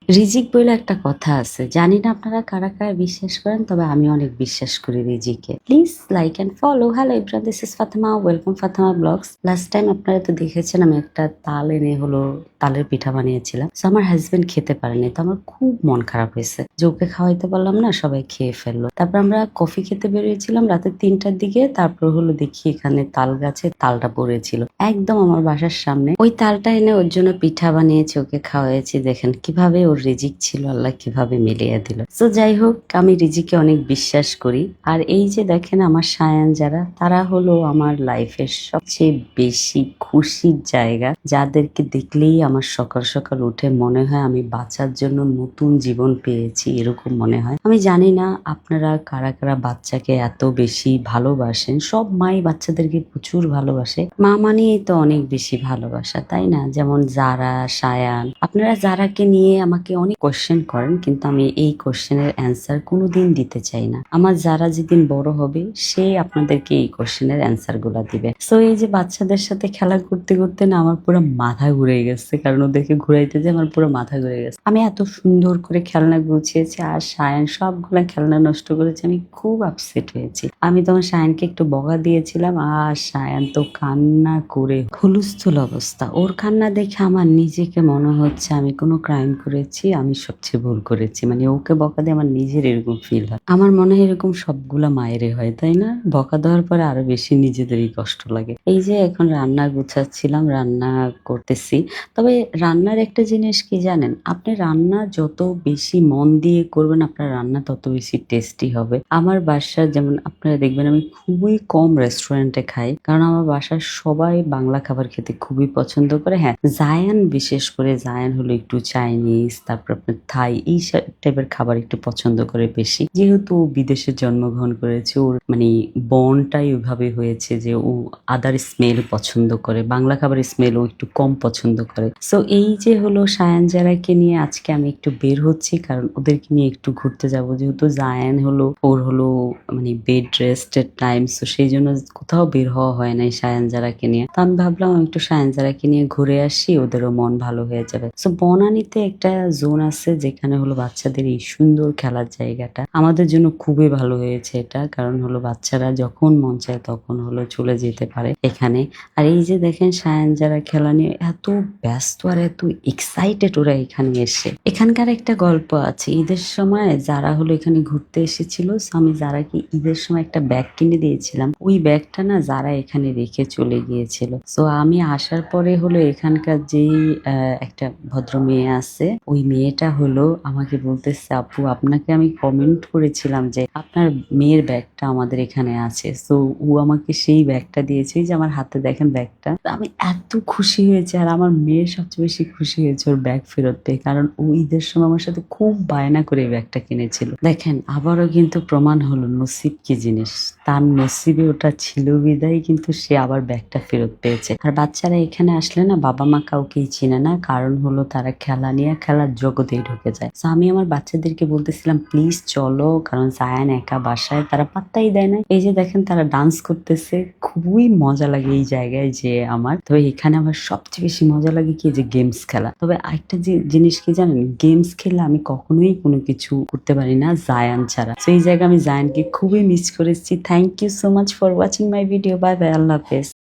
রিজিক বইলে একটা কথা আছে। জানি না আপনারা কারা, কারা বিশ্বাস করেন, তবে আমি অনেক বিশ্বাস করি রিজিকে। Please like and follow. Hello everyone, this is Fatema. Welcome Fatema blogs. Last time আপনারা তো দেখেছেন আমি একটা তাল এনে তালের পিঠা বানিয়েছিলাম। সো আমার হাজবেন্ড খেতে পারেনি। তো আমার খুব মন খারাপ হয়েছে যে ওকে খাওয়াইতে পারলাম না, সবাই খেয়ে ফেললো। তারপর আমরা কফি খেতে বেরিয়েছিলাম রাতে ৩টার দিকে। তারপর দেখি এখানে তাল গাছে তালটা পড়েছিল একদম আমার বাসার সামনে। ওই তালটা এনে ওর জন্য পিঠা বানিয়েছি, ওকে খাওয়াইছি। দেখেন কিভাবে ওর রিজিক ছিল, আল্লাহ কিভাবে মিলিয়ে দিল। তো যাই হোক, আমি রিজিকে অনেক বিশ্বাস করি। আর এই যে দেখেন আমার সায়ান যারা, তারা হলো আমার লাইফের সবচেয়ে বেশি খুশির জায়গা, যাদেরকে দেখলেই আমার সকাল সকাল উঠে মনে হয় আমি বাঁচার জন্য নতুন জীবন পেয়েছি, এরকম মনে হয়। আমি জানি না আপনারা কারা কারা বাচ্চাকে এত বেশি ভালোবাসেন। সব মাই বাচ্চাদেরকে প্রচুর ভালোবাসে। মা মানেই তো অনেক বেশি ভালোবাসা, তাই না? যেমন যারা, সায়ান, আপনারা যারাকে নিয়ে আমাকে অনেক কোশ্চেন করেন, কিন্তু আমি এই কোশ্চেনের অ্যান্সার কোনোদিন দিতে চাই না। আমার যারা যেদিন বড় হবে সে আপনাদেরকে এই কোশ্চেনের অ্যান্সার গুলা দিবে। সো এই যে বাচ্চাদের সাথে খেলা করতে করতে না আমার পুরো মাথা ঘুরে গেছে, কারণ ওদেরকে ঘুরাইতে যে আমার পুরো মাথা ঘুরে গেছে। আমি এত সুন্দর করে খেলনা গুছিয়েছি আর সায়ান সবগুলা খেলনা নষ্ট করেছে। আমি খুব আপসেট হয়েছি। আমি তখন সায়ানকে একটু বকা দিয়েছিলাম আর সায়ান তো কান্না করে হুলস্থুল অবস্থা। ওর কান্না দেখে আমার নিজেকে মনে হচ্ছে আমি কোনো ক্রাইম করেছি, আমি সবচেয়ে ভুল করেছি। মানে ওকে বকা দিয়ে আমার নিজের এরকম ফিল হয়। আমার মনে হয় এরকম সবগুলা মায়েরই হয়, তাই না? বকা দেওয়ার পরে আরো বেশি নিজেদেরই কষ্ট লাগে। এই যে এখন রান্না গুছাচ্ছিলাম, রান্না করতেছি। তবে রান্নার একটা জিনিস কি জানেন, আপনি রান্না যত বেশি মন দিয়ে করবেন আপনার রান্না তত বেশি টেস্টি হবে। আমার বাসার যেমন আপনারা দেখবেন আমি খুবই কম রেস্টুরেন্টে খাই, কারণ আমার বাসার সবাই বাংলা খাবার খেতে খুবই পছন্দ করে। হ্যাঁ, জায়ান বিশেষ করে, জায়ান হলো একটু চাইনিজ, তারপর আপনার থাই, এই টাইপের খাবার একটু পছন্দ করে বেশি। যেহেতু ও বিদেশে জন্মগ্রহণ করেছে, ওর মানে বনটাই ওইভাবে হয়েছে যে ও আদার স্মেল পছন্দ করে, বাংলা খাবারের স্মেল ও একটু কম পছন্দ করে। সো এই যে সায়ান জারাকে নিয়ে আজকে আমি একটু বের হচ্ছি, কারণ ওদেরকে নিয়ে একটু ঘুরতে যাব। যেহেতু জায়ান ওর মানে বেড রেস্টের টাইম, সো সেই জন্য কোথাও বের হওয়া হয় নাই সায়ান জারাকে নিয়ে। তো আমি ভাবলাম আমি একটু সায়ান জারাকে নিয়ে ঘুরে আসি, ওদেরও মন ভালো হয়ে যাবে। সো বনানীতে একটা জোন আছে যেখানে বাচ্চাদের এই সুন্দর খেলার জায়গাটা আমাদের জন্য খুবই ভালো হয়েছে এটা, কারণ বাচ্চারা যখন মন চায় তখন চলে যেতে পারে এখানে। আর এই যে দেখেন সায়ান যারা খেলা নিয়ে এত ব্যস্ত আর এত এক্সাইটেড ওরা এখানে এসে। এখানকার একটা গল্প আছে, ঈদের সময় যারা এখানে ঘুরতে এসেছিল, আমি যারাকে ঈদের সময় একটা ব্যাগ কিনে দিয়েছিলাম, ওই ব্যাগটা না যারা এখানে রেখে চলে গিয়েছিল। সো আমি আসার পরে এখানকার যেই একটা ভদ্র মেয়ে আছে, ওই মেয়েটা আমাকে বলতেছে, আপু আপনাকে আমি কমেন্ট করেছিলাম যে আপনার মেয়ের ব্যাগটা আমাদের এখানে আছে। সো ও আমাকে সেই ব্যাগটা দিয়েছে, যে আমার হাতে দেখেন ব্যাগটা। আমি এত খুশি হয়েছে, আর আমার মেয়ের সবচেয়ে বেশি খুশি হয়েছে ওর ব্যাগ ফেরত পেয়ে, কারণ ও ঈদের সময় আমার সাথে খুব বায়না করে এই ব্যাগটা কিনেছিল। দেখেন আবারও কিন্তু প্রমাণ হলো নসিব কি জিনিস। তার নসিবে ওটা ছিল বিদায় কিন্তু সে আবার ব্যাগটা ফেরত পেয়েছে। আর বাচ্চারা এখানে আসলে না বাবা মা কাউকেই চিনে না, কারণ তারা খেলা নিয়ে খেলার জগতেই ঢুকে যায়। তো আমি আমার বাচ্চাদেরকে বলতেছিলাম প্লিজ চলো, কারণ জায়ান একা বাসায়, তারা পাত্তাই দেয় না। এই যে দেখেন তারা ডান্স করতেছে, খুবই মজা লাগে এই জায়গায় যে আমার। তবে এখানে আমার সবচেয়ে বেশি মজা লাগে কি, যে গেমস খেলা। তবে আরেকটা জিনিস কি জানেন, গেমস খেলে আমি কখনোই কোনো কিছু করতে পারি না জায়ান ছাড়া। তো এই জায়গায় আমি জায়ানকে খুবই মিস করেছি। Thank you so much for watching my video. Bye bye, আল্লাহ হাফেজ।